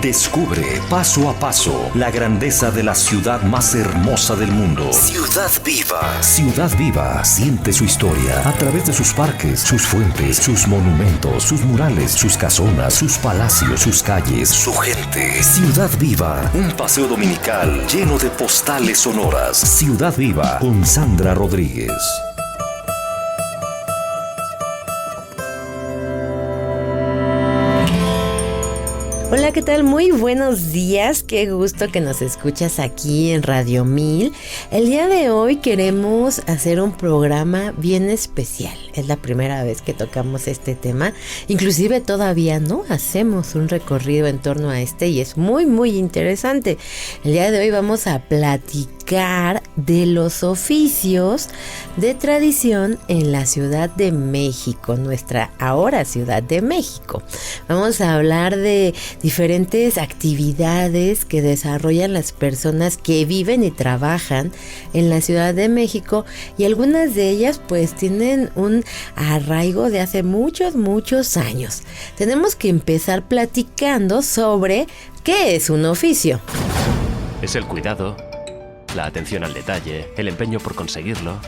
Descubre paso a paso la grandeza de la ciudad más hermosa del mundo. Ciudad Viva. Ciudad Viva siente su historia a través de sus parques, sus fuentes, sus monumentos, sus murales, sus casonas, sus palacios, sus calles, su gente. Ciudad Viva, un paseo dominical lleno de postales sonoras. Ciudad Viva con Sandra Rodríguez. Hola, ¿qué tal? Muy buenos días. Qué gusto que nos escuchas aquí en Radio 1000. El día de hoy queremos hacer un programa bien especial. Es la primera vez que tocamos este tema. Inclusive todavía no hacemos un recorrido en torno a este y es muy, muy interesante. El día de hoy vamos a platicar de los oficios de tradición en la Ciudad de México, nuestra ahora Ciudad de México. Vamos a hablar de diferentes actividades que desarrollan las personas que viven y trabajan en la Ciudad de México, y algunas de ellas pues tienen un arraigo de hace muchos años. Tenemos que empezar platicando sobre qué es un oficio. Es el cuidado, la atención al detalle, el empeño por conseguirlo.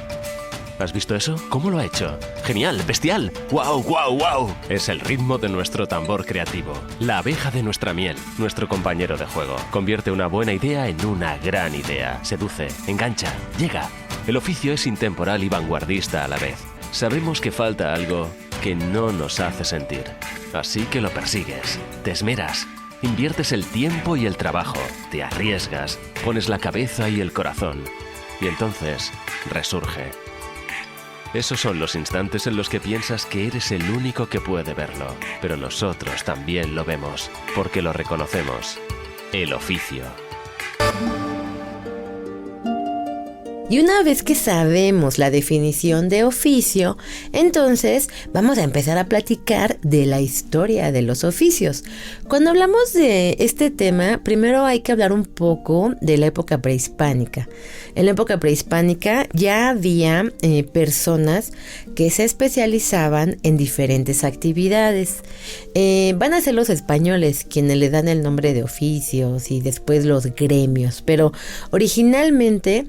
¿Has visto eso? ¿Cómo lo ha hecho? ¡Genial! ¡Bestial! ¡Guau, guau, guau! Es el ritmo de nuestro tambor creativo, la abeja de nuestra miel, nuestro compañero de juego. Convierte una buena idea en una gran idea. Seduce, engancha, llega. El oficio es intemporal y vanguardista a la vez. Sabemos que falta algo que no nos hace sentir. Así que lo persigues, te esmeras, inviertes el tiempo y el trabajo, te arriesgas, pones la cabeza y el corazón. Y entonces resurge. Esos son los instantes en los que piensas que eres el único que puede verlo, pero nosotros también lo vemos, porque lo reconocemos. El oficio. Y una vez que sabemos la definición de oficio, entonces vamos a empezar a platicar de la historia de los oficios. Cuando hablamos de este tema, primero hay que hablar un poco de la época prehispánica. En la época prehispánica ya había personas que se especializaban en diferentes actividades. Van a ser los españoles quienes le dan el nombre de oficios y después los gremios, pero originalmente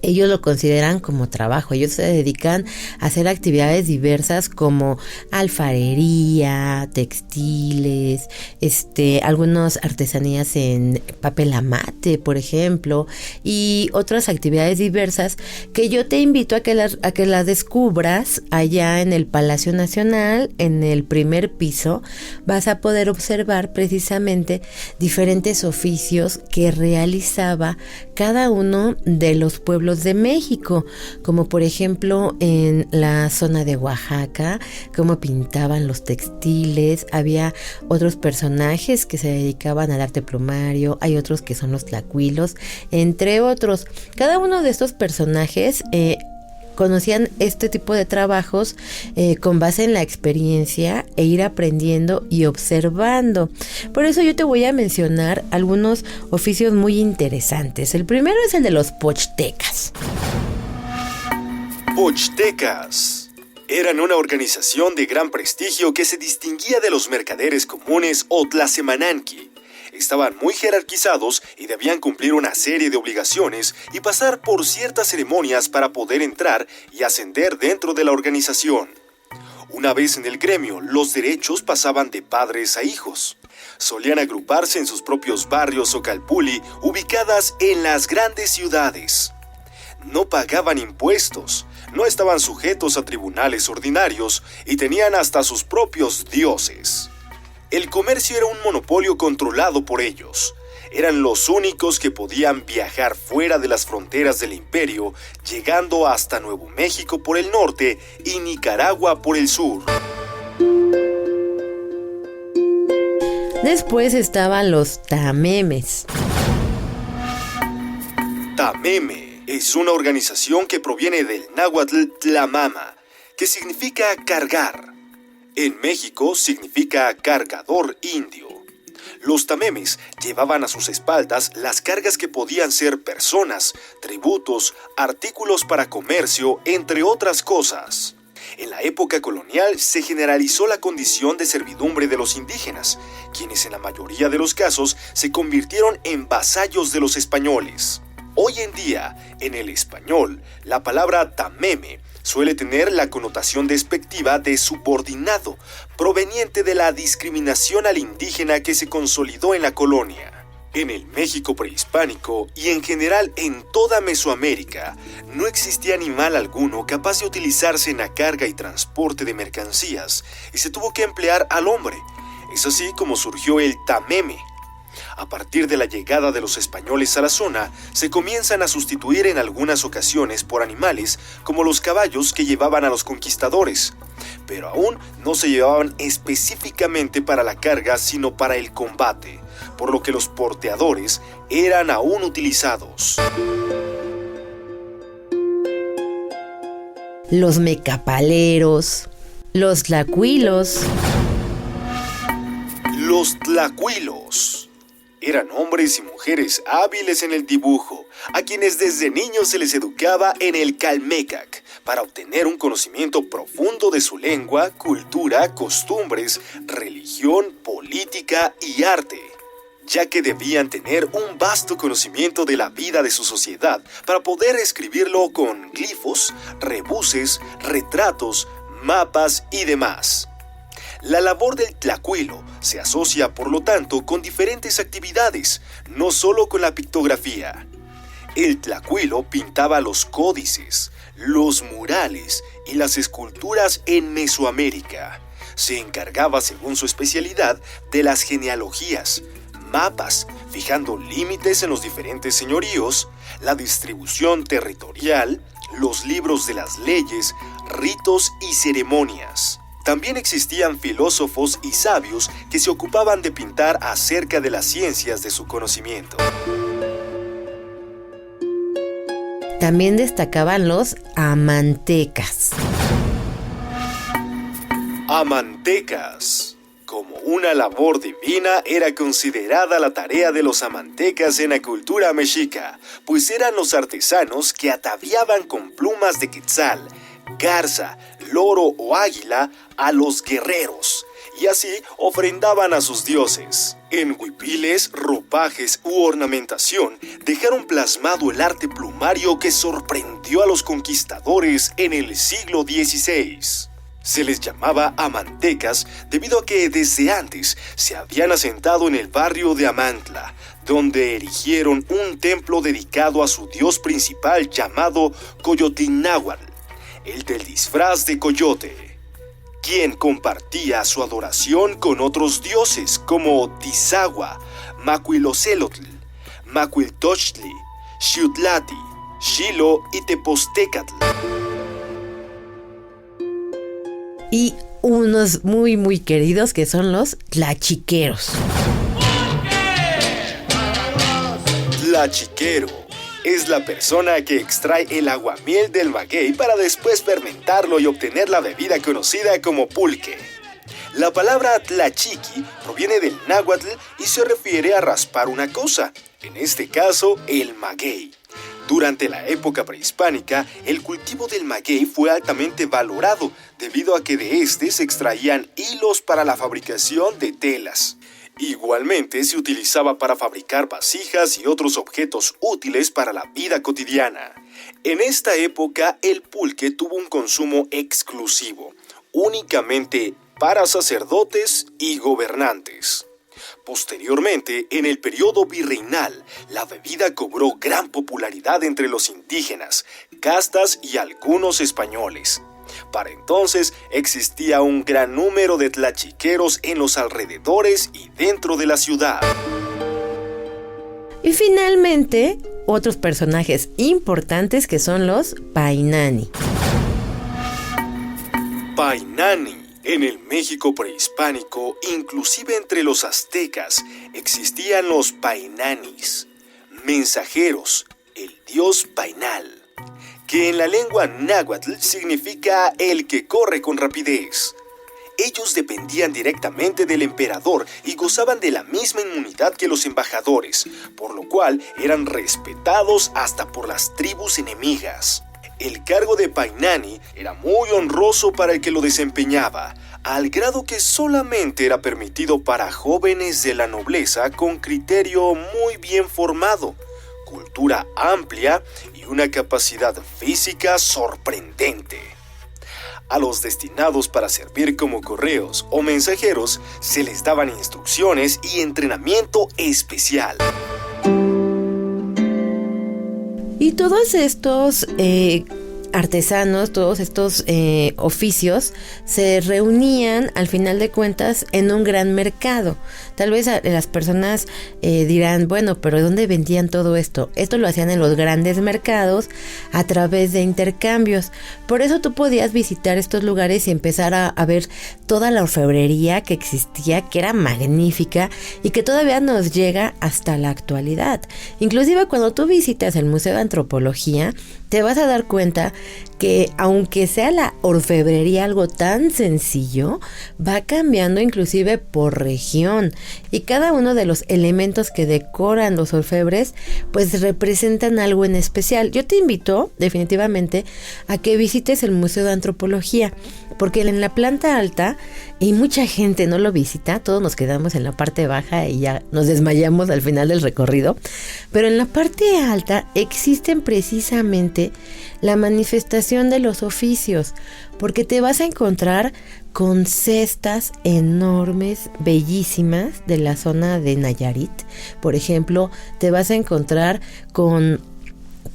ellos lo consideran como trabajo. Ellos se dedican a hacer actividades diversas como alfarería, textiles, algunas artesanías en papel amate, por ejemplo, y otras actividades diversas que yo te invito a que las descubras allá en el Palacio Nacional. En el primer piso vas a poder observar precisamente diferentes oficios que realizaba cada uno de los pueblos de México, como por ejemplo en la zona de Oaxaca, cómo pintaban los textiles. Había otros personajes que se dedicaban al arte plumario, hay otros que son los tlacuilos, entre otros. Cada uno de estos personajes conocían este tipo de trabajos con base en la experiencia e ir aprendiendo y observando. Por eso yo te voy a mencionar algunos oficios muy interesantes. El primero es el de los pochtecas. Pochtecas eran una organización de gran prestigio que se distinguía de los mercaderes comunes o tlasemananqui. Estaban muy jerarquizados y debían cumplir una serie de obligaciones y pasar por ciertas ceremonias para poder entrar y ascender dentro de la organización. Una vez en el gremio, los derechos pasaban de padres a hijos. Solían agruparse en sus propios barrios o calpulli ubicadas en las grandes ciudades. No pagaban impuestos, no estaban sujetos a tribunales ordinarios y tenían hasta sus propios dioses. El comercio era un monopolio controlado por ellos. Eran los únicos que podían viajar fuera de las fronteras del imperio, llegando hasta Nuevo México por el norte y Nicaragua por el sur. Después estaban los tamemes. Tameme es una organización que proviene del náhuatl tlamama, que significa cargar. En México significa cargador indio. Los tamemes llevaban a sus espaldas las cargas que podían ser personas, tributos, artículos para comercio, entre otras cosas. En la época colonial se generalizó la condición de servidumbre de los indígenas, quienes en la mayoría de los casos se convirtieron en vasallos de los españoles. Hoy en día, en el español, la palabra tameme suele tener la connotación despectiva de subordinado, proveniente de la discriminación al indígena que se consolidó en la colonia. En el México prehispánico y en general en toda Mesoamérica, no existía animal alguno capaz de utilizarse en la carga y transporte de mercancías y se tuvo que emplear al hombre. Es así como surgió el tameme. A partir de la llegada de los españoles a la zona, se comienzan a sustituir en algunas ocasiones por animales como los caballos que llevaban a los conquistadores, pero aún no se llevaban específicamente para la carga sino para el combate, por lo que los porteadores eran aún utilizados. Los mecapaleros, los tlacuilos. Los tlacuilos eran hombres y mujeres hábiles en el dibujo, a quienes desde niños se les educaba en el calmecac para obtener un conocimiento profundo de su lengua, cultura, costumbres, religión, política y arte, ya que debían tener un vasto conocimiento de la vida de su sociedad para poder escribirlo con glifos, rebuses, retratos, mapas y demás. La labor del tlacuilo se asocia, por lo tanto, con diferentes actividades, no solo con la pictografía. El tlacuilo pintaba los códices, los murales y las esculturas en Mesoamérica. Se encargaba, según su especialidad, de las genealogías, mapas, fijando límites en los diferentes señoríos, la distribución territorial, los libros de las leyes, ritos y ceremonias. También existían filósofos y sabios que se ocupaban de pintar acerca de las ciencias de su conocimiento. También destacaban los amantecas. Amantecas. Como una labor divina era considerada la tarea de los amantecas en la cultura mexica, pues eran los artesanos que ataviaban con plumas de quetzal, garza, loro o águila a los guerreros, y así ofrendaban a sus dioses. En huipiles, ropajes u ornamentación dejaron plasmado el arte plumario que sorprendió a los conquistadores en el siglo XVI. Se les llamaba amantecas debido a que desde antes se habían asentado en el barrio de Amantla, donde erigieron un templo dedicado a su dios principal llamado Coyotináhuatl, el del disfraz de coyote, quien compartía su adoración con otros dioses como Tizagua, Macuilocelotl, Macuiltochtli, Xiutlati, Xilo y Tepostecatl. Y unos muy queridos que son los tlachiqueros. Tlachiquero es la persona que extrae el aguamiel del maguey para después fermentarlo y obtener la bebida conocida como pulque. La palabra tlachiqui proviene del náhuatl y se refiere a raspar una cosa, en este caso el maguey. Durante la época prehispánica, el cultivo del maguey fue altamente valorado debido a que de este se extraían hilos para la fabricación de telas. Igualmente se utilizaba para fabricar vasijas y otros objetos útiles para la vida cotidiana. En esta época, el pulque tuvo un consumo exclusivo, únicamente para sacerdotes y gobernantes. Posteriormente, en el periodo virreinal, la bebida cobró gran popularidad entre los indígenas, castas y algunos españoles. Para entonces existía un gran número de tlachiqueros en los alrededores y dentro de la ciudad. Y finalmente, otros personajes importantes que son los painani. Painani. En el México prehispánico, inclusive entre los aztecas, existían los painanis, mensajeros, el dios painal, que en la lengua náhuatl significa el que corre con rapidez. Ellos dependían directamente del emperador y gozaban de la misma inmunidad que los embajadores, por lo cual eran respetados hasta por las tribus enemigas. El cargo de Painani era muy honroso para el que lo desempeñaba, al grado que solamente era permitido para jóvenes de la nobleza con criterio muy bien formado, cultura amplia y una capacidad física sorprendente. A los destinados para servir como correos o mensajeros se les daban instrucciones y entrenamiento especial. Y todos estos artesanos, todos estos oficios se reunían al final de cuentas en un gran mercado. Tal vez las personas dirán, bueno, pero ¿dónde vendían todo esto? Esto lo hacían en los grandes mercados a través de intercambios. Por eso tú podías visitar estos lugares y empezar a ver toda la orfebrería que existía, que era magnífica y que todavía nos llega hasta la actualidad. Inclusive cuando tú visitas el Museo de Antropología, te vas a dar cuenta que aunque sea la orfebrería algo tan sencillo, va cambiando inclusive por región y cada uno de los elementos que decoran los orfebres pues representan algo en especial. Yo te invito definitivamente a que visites el Museo de Antropología, porque en la planta alta, y mucha gente no lo visita, todos nos quedamos en la parte baja y ya nos desmayamos al final del recorrido, pero en la parte alta existen precisamente la manifestación de los oficios, porque te vas a encontrar con cestas enormes, bellísimas de la zona de Nayarit. Por ejemplo, te vas a encontrar con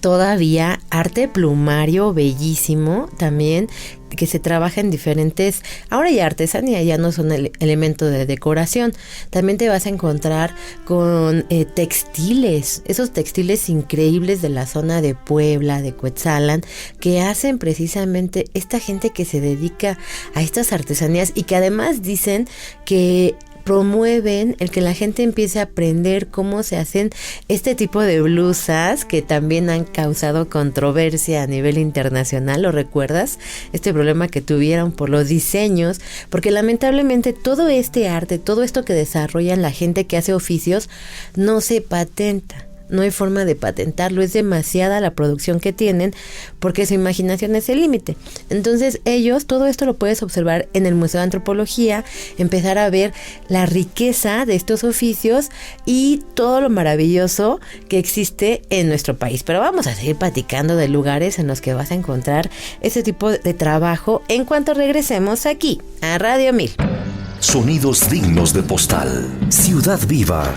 todavía arte plumario bellísimo también, que se trabaja en diferentes, ahora ya artesanía, ya no son elementos de decoración. También te vas a encontrar con textiles, esos textiles increíbles de la zona de Puebla, de Cuetzalan, que hacen precisamente esta gente que se dedica a estas artesanías y que además dicen que promueven el que la gente empiece a aprender cómo se hacen este tipo de blusas que también han causado controversia a nivel internacional. ¿Lo recuerdas? Este problema que tuvieron por los diseños, porque lamentablemente todo este arte, todo esto que desarrollan la gente que hace oficios, no se patenta. No hay forma de patentarlo, es demasiada la producción que tienen porque su imaginación es el límite. Entonces ellos, todo esto lo puedes observar en el Museo de Antropología, empezar a ver la riqueza de estos oficios y todo lo maravilloso que existe en nuestro país. Pero vamos a seguir platicando de lugares en los que vas a encontrar este tipo de trabajo en cuanto regresemos aquí a Radio 1000. Sonidos dignos de postal. Ciudad Viva.